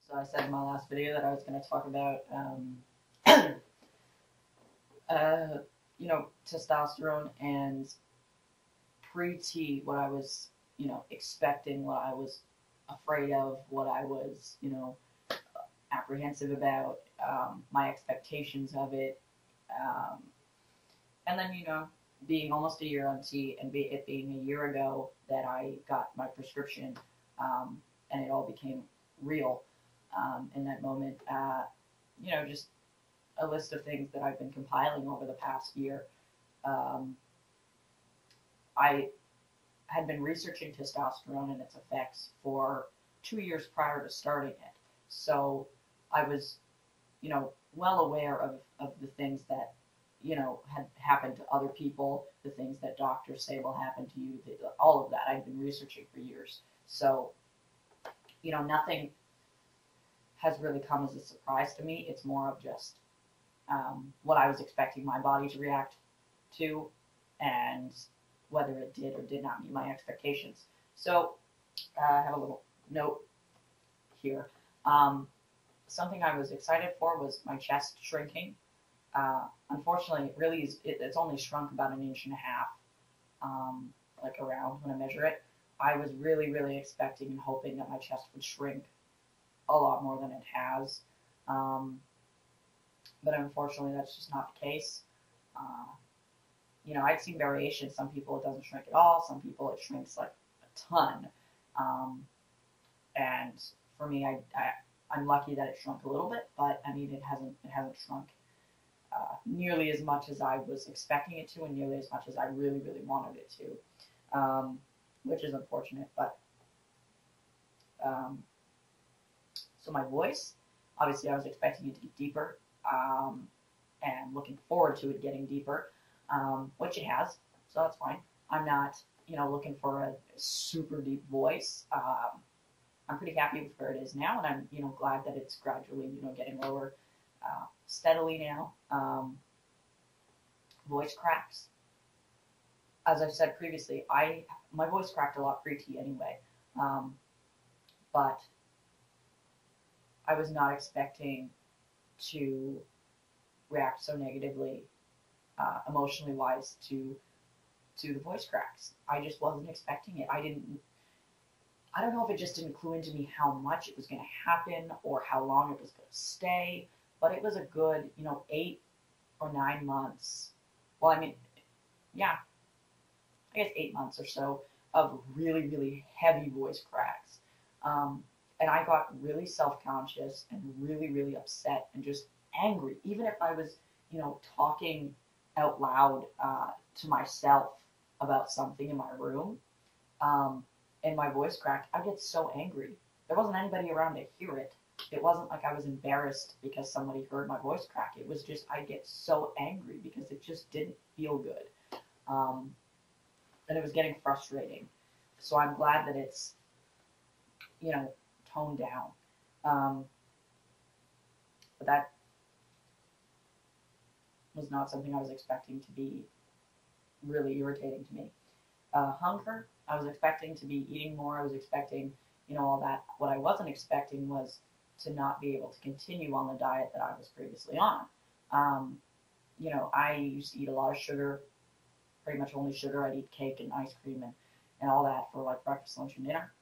So I said in my last video that I was going to talk about, uh, testosterone and pre-T, what I was, expecting, what I was afraid of, what I was, apprehensive about, my expectations of it, um, and then, being almost a year on T and it being a year ago that I got my prescription, and it all became real in that moment. Just a list of things that I've been compiling over the past year. Um, I had been researching testosterone and its effects for 2 years prior to starting it. So I was, well aware of the things that, had happened to other people, the things that doctors say will happen to you, all of that. I've been researching for years. So, nothing has really come as a surprise to me. It's more of just what I was expecting my body to react to and whether it did or did not meet my expectations. So I have a little note here. Something I was excited for was my chest shrinking. Unfortunately, it's only shrunk about 1.5 inches, like around when I measure it. I was really, really expecting and hoping that my chest would shrink a lot more than it has. But unfortunately, that's just not the case. I've seen variations. Some people it doesn't shrink at all. Some people it shrinks like a ton. And for me, I'm lucky that it shrunk a little bit, but I mean, it hasn't shrunk nearly as much as I was expecting it to, and nearly as much as I really, really wanted it to, which is unfortunate. But so my voice, obviously, I was expecting it to get deeper, and looking forward to it getting deeper, which it has, so that's fine. I'm not, looking for a super deep voice. I'm pretty happy with where it is now, and I'm, glad that it's gradually, getting lower, steadily now. Voice cracks. As I've said previously, my voice cracked a lot pre-T anyway, but I was not expecting to react so negatively, emotionally wise, to the voice cracks. I just wasn't expecting it. I don't know if it just didn't clue into me how much it was going to happen or how long it was going to stay, but it was a good, 8 or 9 months. Well, I mean, yeah, I guess 8 months or so of really, really heavy voice cracks. And I got really self-conscious and really, really upset and just angry. Even if I was, talking out loud to myself about something in my room, and my voice cracked, I get so angry. There wasn't anybody around to hear it. It wasn't like I was embarrassed because somebody heard my voice crack. It was just I get so angry because it just didn't feel good. And it was getting frustrating. So I'm glad that it's, toned down. But that was not something I was expecting to be really irritating to me. Hunger, I was expecting to be eating more. I was expecting, all that. What I wasn't expecting was to not be able to continue on the diet that I was previously on. I used to eat a lot of sugar, pretty much only sugar. I'd eat cake and ice cream and all that for like breakfast, lunch, and dinner.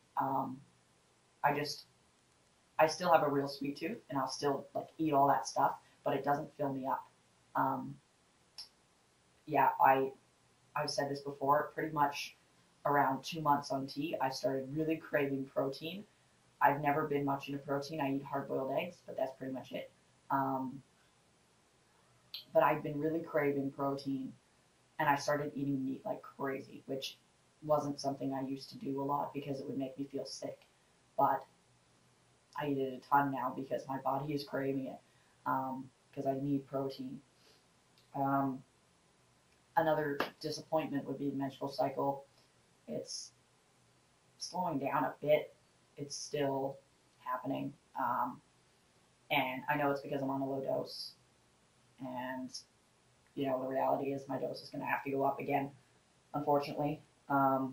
I still have a real sweet tooth, and I'll still like eat all that stuff, but it doesn't fill me up. Yeah, I've said this before, pretty much around 2 months on T, I started really craving protein. I've never been much into protein. I eat hard-boiled eggs, but that's pretty much it. But I've been really craving protein, and I started eating meat like crazy, which wasn't something I used to do a lot because it would make me feel sick. But I eat it a ton now because my body is craving it, because I need protein. Another disappointment would be the menstrual cycle. It's slowing down a bit. It's still happening. And I know it's because I'm on a low dose. And, the reality is my dose is going to have to go up again, unfortunately. But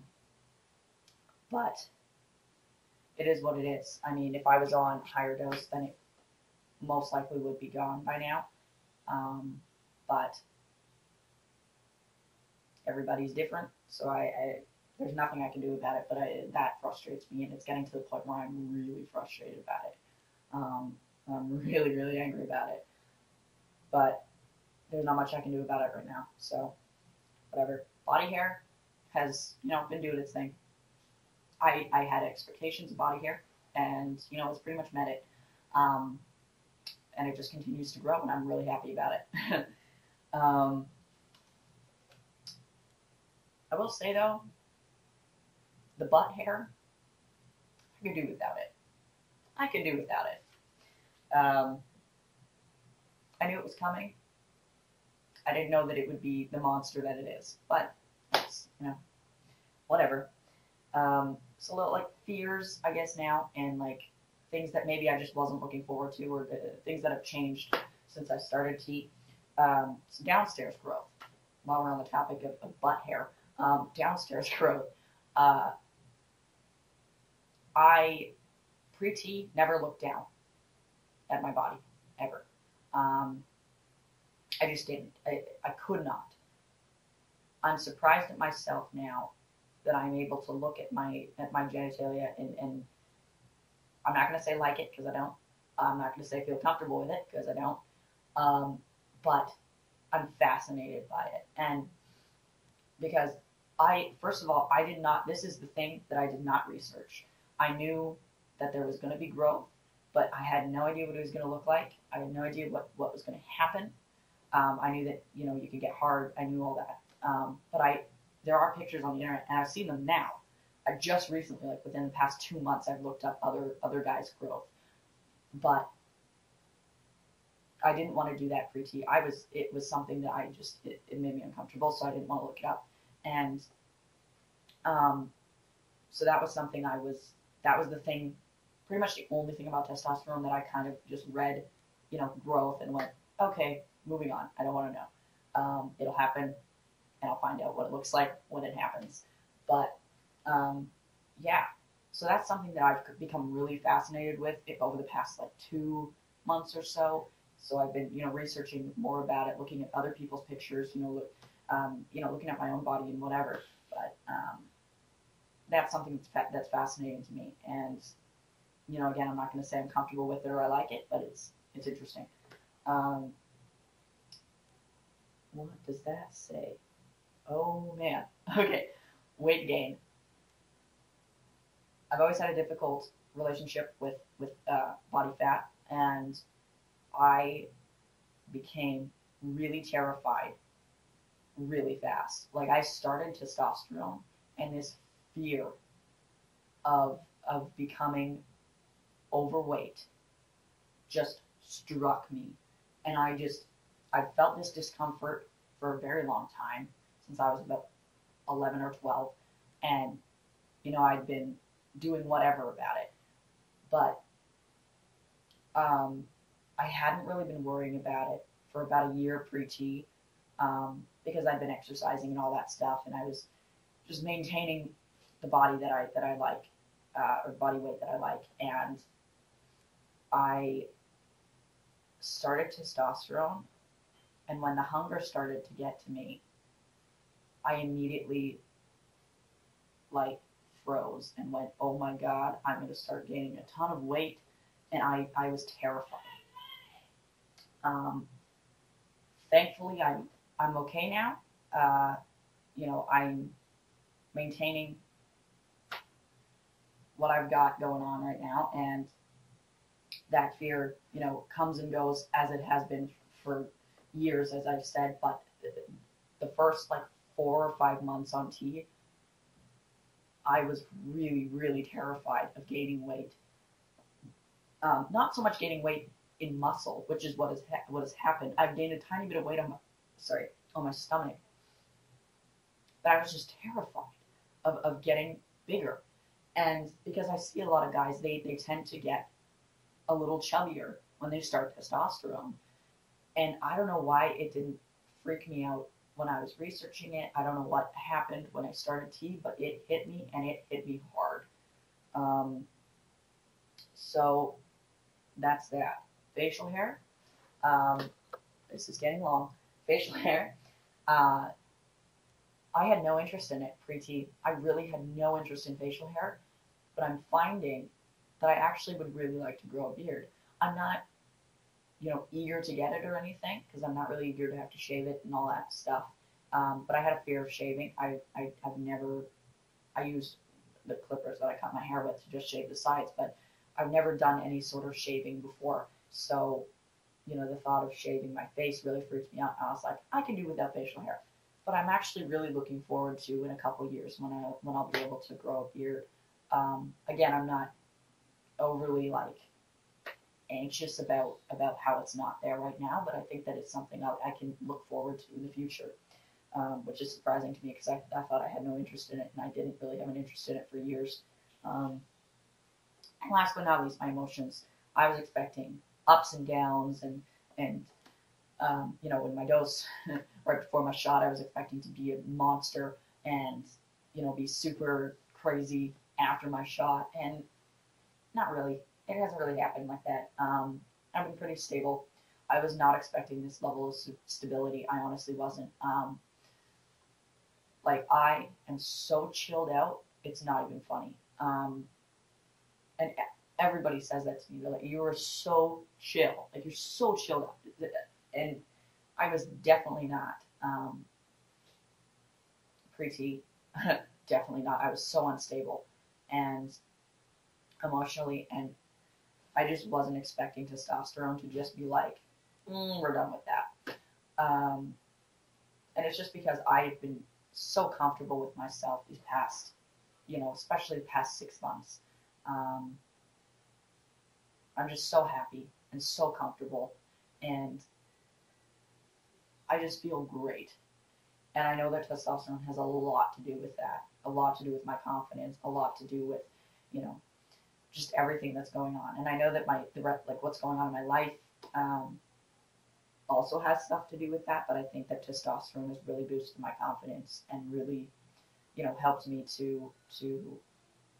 it is what it is. I mean, if I was on higher dose, then it most likely would be gone by now. But everybody's different, so there's nothing I can do about it. But that frustrates me, and it's getting to the point where I'm really frustrated about it. I'm really, really angry about it. But there's not much I can do about it right now. So whatever. Body hair has, been doing its thing. I had expectations of body hair, and it's pretty much met it. And it just continues to grow, and I'm really happy about it. I will say though, the butt hair, I could do without it. I could do without it. I knew it was coming. I didn't know that it would be the monster that it is, but it's, whatever. So like fears, I guess now, and like things that maybe I just wasn't looking forward to, or things that have changed since I started T. So downstairs growth. While we're on the topic of butt hair, downstairs growth. I pre-T never looked down at my body ever. I just didn't. I could not. I'm surprised at myself now that I'm able to look at my genitalia and I'm not going to say like it because I don't. I'm not going to say feel comfortable with it because I don't. But I'm fascinated by it. And because first of all, I did not, this is the thing that I did not research. I knew that there was going to be growth, but I had no idea what it was going to look like. I had no idea what was going to happen. I knew that, you could get hard. I knew all that. But there are pictures on the internet, and I've seen them now. I just recently, like within the past 2 months, I've looked up other guys' growth. But I didn't want to do that pre-T. It was something that it made me uncomfortable, so I didn't want to look it up. And so that was something that was the thing, pretty much the only thing about testosterone that I kind of just read, growth, and went, okay, moving on. I don't want to know. It'll happen, and I'll find out what it looks like when it happens. But yeah, so that's something that I've become really fascinated with over the past 2 months or so. So I've been, researching more about it, looking at other people's pictures, looking at my own body and whatever. But that's something that's fascinating to me. And again, I'm not going to say I'm comfortable with it or I like it, but it's interesting. What does that say? Oh man. Okay. Weight gain. I've always had a difficult relationship with body fat, and I became really terrified really fast. Like, I started testosterone, and this fear of becoming overweight just struck me. And I felt this discomfort for a very long time, since I was about 11 or 12. And, I'd been doing whatever about it. But I hadn't really been worrying about it for about a year pre-T, because I'd been exercising and all that stuff, and I was just maintaining the body that I like, or body weight that I like. And I started testosterone, and when the hunger started to get to me, I immediately froze and went, oh my God, I'm going to start gaining a ton of weight. And I was terrified. Thankfully, I'm okay now. I'm maintaining what I've got going on right now, and that fear, comes and goes as it has been for years, as I've said. But the first 4 or 5 months on T, I was really, really terrified of gaining weight. Not so much gaining weight in muscle, which is what has happened. I've gained a tiny bit of weight on my stomach, but I was just terrified of getting bigger. And because I see a lot of guys, they tend to get a little chubbier when they start testosterone. And I don't know why it didn't freak me out when I was researching it. I don't know what happened when I started T, but it hit me, and it hit me hard. So that's that. Facial hair. This is getting long. Facial hair. Uh, I had no interest in it pre-T. I really had no interest in facial hair, but I'm finding that I actually would really like to grow a beard. I'm not, eager to get it or anything because I'm not really eager to have to shave it and all that stuff. But I had a fear of shaving. I've never, I used the clippers that I cut my hair with to just shave the sides, but I've never done any sort of shaving before. So, the thought of shaving my face really freaked me out. I was like, I can do without facial hair. But I'm actually really looking forward to in a couple of years when I'll be able to grow a beard. Again, I'm not overly anxious about how it's not there right now, but I think that it's something I can look forward to in the future, which is surprising to me because I thought I had no interest in it, and I didn't really have an interest in it for years. And last but not least, my emotions. I was expecting ups and downs, and in my dose right before my shot, I was expecting to be a monster and be super crazy after my shot, and not really. It hasn't really happened like that. I've been pretty stable. I was not expecting this level of stability. I honestly wasn't. I am so chilled out, it's not even funny. And everybody says that to me. They're like, you are so chill. Like, you're so chilled out. And I was definitely not. Pre-T, definitely not. I was so unstable and emotionally, and I just wasn't expecting testosterone to just be like, we're done with that. And it's just because I've been so comfortable with myself these past, especially the past 6 months. I'm just so happy and so comfortable, and I just feel great. And I know that testosterone has a lot to do with that, a lot to do with my confidence, a lot to do with, just everything that's going on. And I know that what's going on in my life also has stuff to do with that, but I think that testosterone has really boosted my confidence and really, helped me to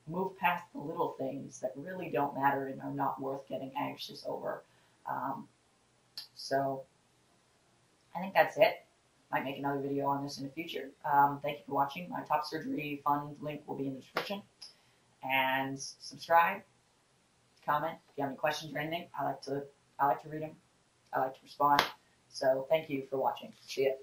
move past the little things that really don't matter and are not worth getting anxious over. So I think that's it. Might make another video on this in the future. Thank you for watching. My top surgery fund link will be in the description. And subscribe, comment if you have any questions or anything. I like to read them. I like to respond. So thank you for watching. See ya.